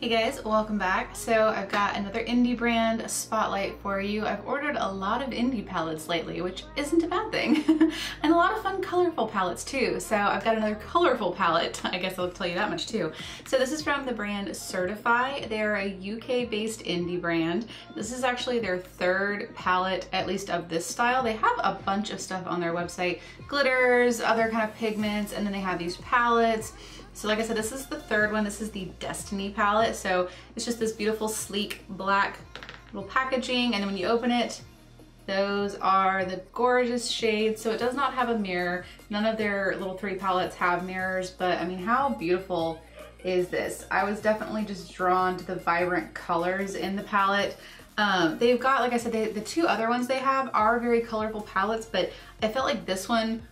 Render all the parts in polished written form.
Hey guys, welcome back. So I've got another indie brand spotlight for you. I've ordered a lot of indie palettes lately, which isn't a bad thing. And a lot of fun colorful palettes too. So I've got another colorful palette, I guess I'll tell you that much too. So this is from the brand Certifeye. They're a UK based indie brand. This is actually their third palette, at least of this style. They have a bunch of stuff on their website, glitters, other kind of pigments, and then they have these palettes. So like I said, this is the third one. This is the Destiny palette. So it's just this beautiful, sleek, black little packaging. And then when you open it, those are the gorgeous shades. So it does not have a mirror. None of their little three palettes have mirrors, but I mean, how beautiful is this? I was definitely just drawn to the vibrant colors in the palette. They've got, like I said, the two other ones they have are very colorful palettes, but I felt like this one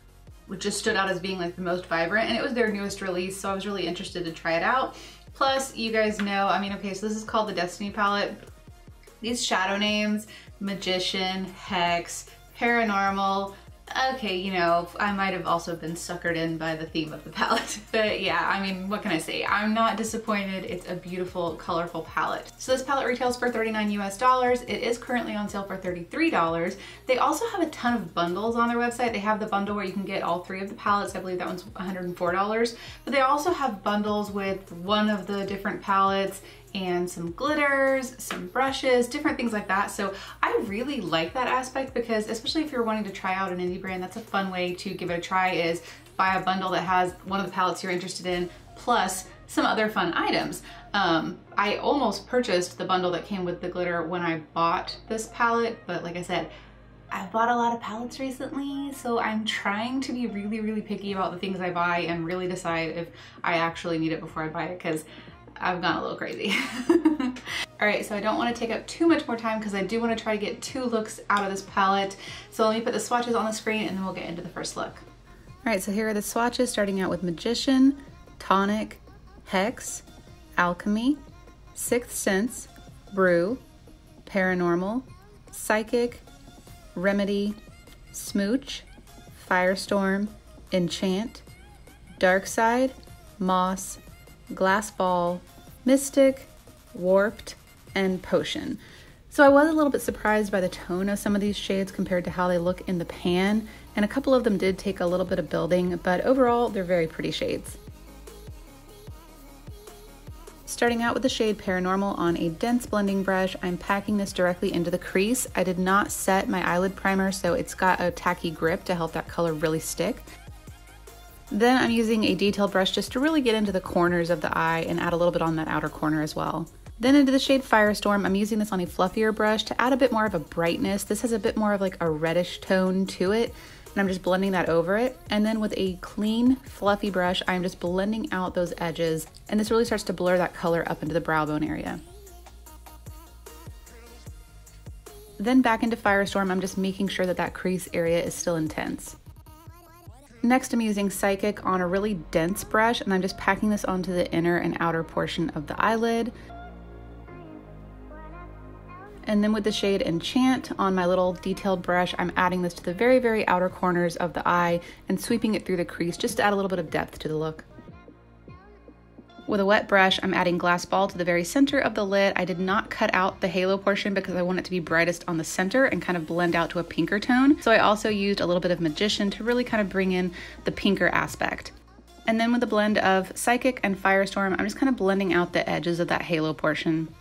just stood out as being like the most vibrant, and it was their newest release, so I was really interested to try it out. Plus, you guys know, I mean, okay, so this is called the Destiny palette. These shadow names, Magician, Hex, Paranormal, okay, you know, I might have also been suckered in by the theme of the palette. But yeah, I mean, what can I say? I'm not disappointed. It's a beautiful, colorful palette. So this palette retails for $39 US. It is currently on sale for $33. They also have a ton of bundles on their website. They have the bundle where you can get all three of the palettes. I believe that one's $104. But they also have bundles with one of the different palettes and some glitters, some brushes, different things like that. So I really like that aspect because, especially if you're wanting to try out an indie brand, that's a fun way to give it a try, is buy a bundle that has one of the palettes you're interested in, plus some other fun items. I almost purchased the bundle that came with the glitter when I bought this palette, but like I said, I've bought a lot of palettes recently, so I'm trying to be really, really picky about the things I buy and really decide if I actually need it before I buy it, because I've gone a little crazy. All right, so I don't want to take up too much more time because I do want to try to get two looks out of this palette. So let me put the swatches on the screen and then we'll get into the first look. All right, so here are the swatches, starting out with Magician, Tonic, Hex, Alchemy, Sixth Sense, Brew, Paranormal, Psychic, Remedy, Smooch, Firestorm, Enchant, Dark Side, Moss, Glass Ball, Mystic, Warped, and Potion. So I was a little bit surprised by the tone of some of these shades compared to how they look in the pan, and a couple of them did take a little bit of building, but overall they're very pretty shades. Starting out with the shade Paranormal on a dense blending brush, I'm packing this directly into the crease. I did not set my eyelid primer, so it's got a tacky grip to help that color really stick. Then I'm using a detailed brush just to really get into the corners of the eye and add a little bit on that outer corner as well. Then into the shade Firestorm, I'm using this on a fluffier brush to add a bit more of a brightness. This has a bit more of like a reddish tone to it, and I'm just blending that over it. And then with a clean, fluffy brush, I'm just blending out those edges, and this really starts to blur that color up into the brow bone area. Then back into Firestorm, I'm just making sure that that crease area is still intense. Next, I'm using Psychic on a really dense brush, and I'm just packing this onto the inner and outer portion of the eyelid. And then with the shade Enchant on my little detailed brush, I'm adding this to the very, very outer corners of the eye and sweeping it through the crease just to add a little bit of depth to the look. With a wet brush, I'm adding Glass Ball to the very center of the lid. I did not cut out the halo portion because I want it to be brightest on the center and kind of blend out to a pinker tone. So I also used a little bit of Magician to really kind of bring in the pinker aspect. And then with a blend of Psychic and Firestorm, I'm just kind of blending out the edges of that halo portion.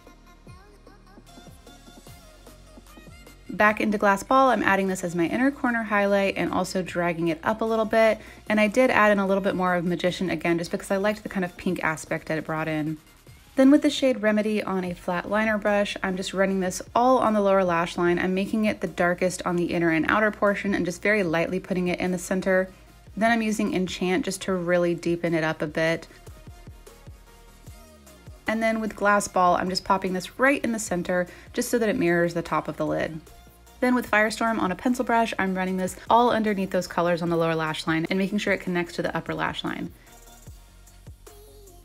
Back into Glass Ball, I'm adding this as my inner corner highlight and also dragging it up a little bit. And I did add in a little bit more of Magician again, just because I liked the kind of pink aspect that it brought in. Then with the shade Remedy on a flat liner brush, I'm just running this all on the lower lash line. I'm making it the darkest on the inner and outer portion and just very lightly putting it in the center. Then I'm using Enchant just to really deepen it up a bit. And then with Glass Ball, I'm just popping this right in the center just so that it mirrors the top of the lid. Then with Firestorm on a pencil brush, I'm running this all underneath those colors on the lower lash line and making sure it connects to the upper lash line.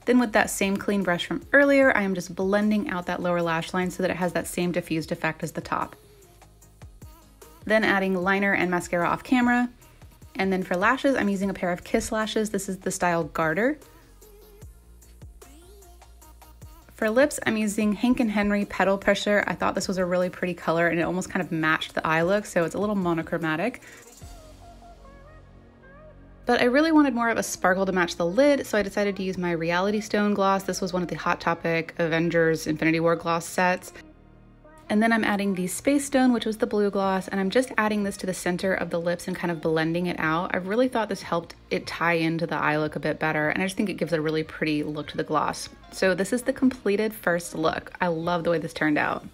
Then with that same clean brush from earlier, I am just blending out that lower lash line so that it has that same diffused effect as the top. Then adding liner and mascara off camera. And then for lashes, I'm using a pair of Kiss lashes. This is the style Garter. For lips, I'm using Hank & Henry Petal Pusher. I thought this was a really pretty color and it almost kind of matched the eye look, so it's a little monochromatic. But I really wanted more of a sparkle to match the lid, so I decided to use my Reality Stone gloss. This was one of the Hot Topic Avengers Infinity War gloss sets. And then I'm adding the Space Stone, which was the blue gloss, and I'm just adding this to the center of the lips and kind of blending it out. I really thought this helped it tie into the eye look a bit better, and I just think it gives a really pretty look to the gloss. So this is the completed first look. I love the way this turned out.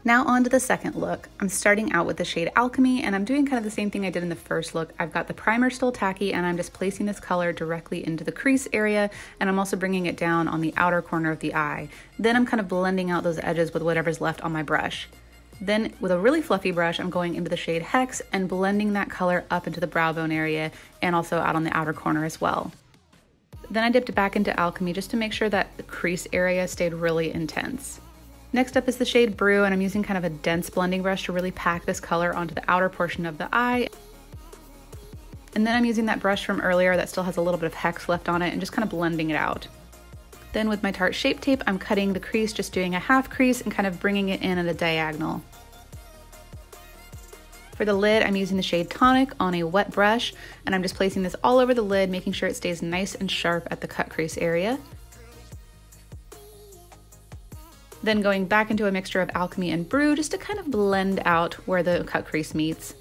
Now on to the second look. I'm starting out with the shade Alchemy, and I'm doing kind of the same thing I did in the first look. I've got the primer still tacky, and I'm just placing this color directly into the crease area, and I'm also bringing it down on the outer corner of the eye. Then I'm kind of blending out those edges with whatever's left on my brush. Then with a really fluffy brush, I'm going into the shade Hex and blending that color up into the brow bone area and also out on the outer corner as well. Then I dipped back into Alchemy just to make sure that the crease area stayed really intense. Next up is the shade Brew, and I'm using kind of a dense blending brush to really pack this color onto the outer portion of the eye. And then I'm using that brush from earlier that still has a little bit of Hex left on it and just kind of blending it out. Then with my Tarte Shape Tape, I'm cutting the crease, just doing a half crease and kind of bringing it in at a diagonal. For the lid, I'm using the shade Tonic on a wet brush, and I'm just placing this all over the lid, making sure it stays nice and sharp at the cut crease area. Then going back into a mixture of Alchemy and Brew just to kind of blend out where the cut crease meets.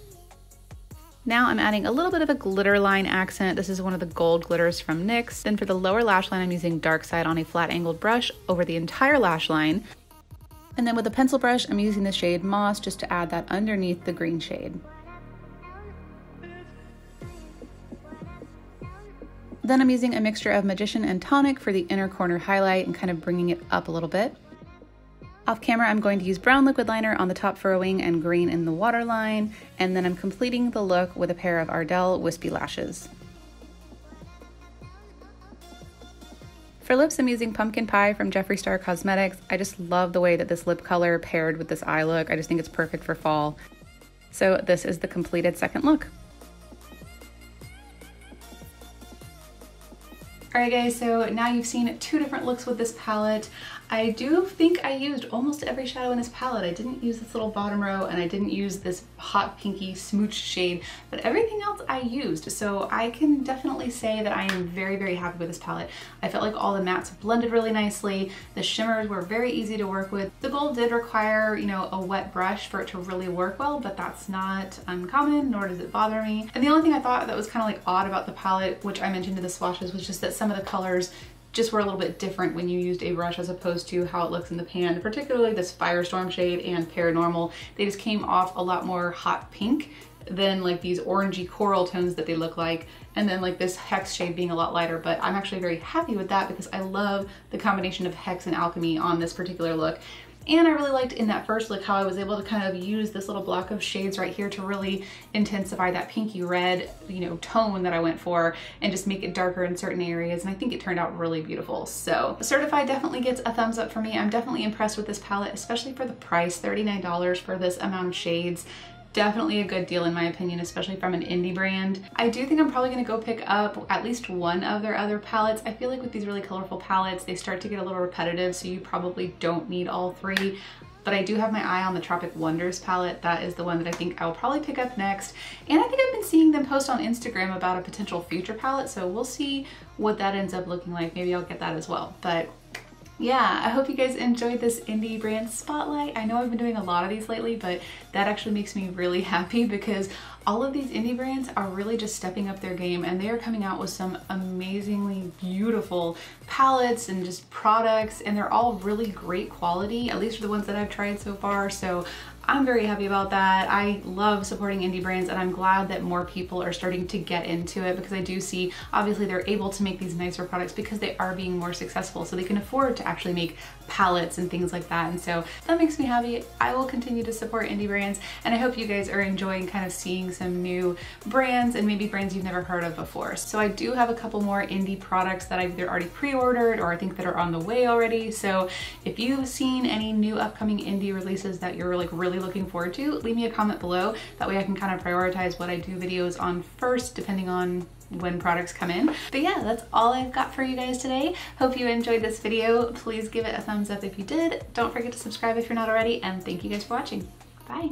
Now I'm adding a little bit of a glitter line accent. This is one of the gold glitters from NYX. Then for the lower lash line, I'm using Dark Side on a flat angled brush over the entire lash line. And then with a pencil brush, I'm using the shade Moss just to add that underneath the green shade. Then I'm using a mixture of Magician and Tonic for the inner corner highlight and kind of bringing it up a little bit. Off camera, I'm going to use brown liquid liner on the top furrowing and green in the waterline, and then I'm completing the look with a pair of Ardell Wispy Lashes. For lips, I'm using Pumpkin Pie from Certifeye Cosmetics. I just love the way that this lip color paired with this eye look. I just think it's perfect for fall. So this is the completed second look. Alright guys, so now you've seen two different looks with this palette. I do think I used almost every shadow in this palette. I didn't use this little bottom row and I didn't use this hot pinky smooch shade, but everything else I used. So I can definitely say that I am very, very happy with this palette. I felt like all the mattes blended really nicely. The shimmers were very easy to work with. The gold did require, you know, a wet brush for it to really work well, but that's not uncommon, nor does it bother me. And the only thing I thought that was kind of like odd about the palette, which I mentioned in the swatches, was just that some of the colors just were a little bit different when you used a brush as opposed to how it looks in the pan, particularly this Firestorm shade and Paranormal. They just came off a lot more hot pink than like these orangey coral tones that they look like, and then like this Hex shade being a lot lighter, but I'm actually very happy with that because I love the combination of Hex and Alchemy on this particular look. And I really liked in that first look how I was able to kind of use this little block of shades right here to really intensify that pinky red, you know, tone that I went for and just make it darker in certain areas. And I think it turned out really beautiful. So Certifeye definitely gets a thumbs up for me. I'm definitely impressed with this palette, especially for the price, $39 for this amount of shades. Definitely a good deal in my opinion, especially from an indie brand. I do think I'm probably gonna go pick up at least one of their other palettes. I feel like with these really colorful palettes, they start to get a little repetitive, so you probably don't need all three. But I do have my eye on the Tropic Wonders palette. That is the one that I think I'll probably pick up next. And I think I've been seeing them post on Instagram about a potential future palette, so we'll see what that ends up looking like. Maybe I'll get that as well. But yeah, I hope you guys enjoyed this indie brand spotlight. I know I've been doing a lot of these lately, but that actually makes me really happy because all of these indie brands are really just stepping up their game and they are coming out with some amazingly beautiful palettes and just products, and they're all really great quality, at least for the ones that I've tried so far. So I'm very happy about that. I love supporting indie brands and I'm glad that more people are starting to get into it because I do see obviously they're able to make these nicer products because they are being more successful, so they can afford to actually make palettes and things like that. And so that makes me happy. I will continue to support indie brands, and I hope you guys are enjoying kind of seeing some new brands and maybe brands you've never heard of before. So I do have a couple more indie products that I've either already pre-ordered or I think that are on the way already. So if you've seen any new upcoming indie releases that you're like really looking forward to, leave me a comment below. That way I can kind of prioritize what I do videos on first depending on when products come in. But yeah, that's all I've got for you guys today. Hope you enjoyed this video. Please give it a thumbs up if you did. Don't forget to subscribe if you're not already, and thank you guys for watching. Bye.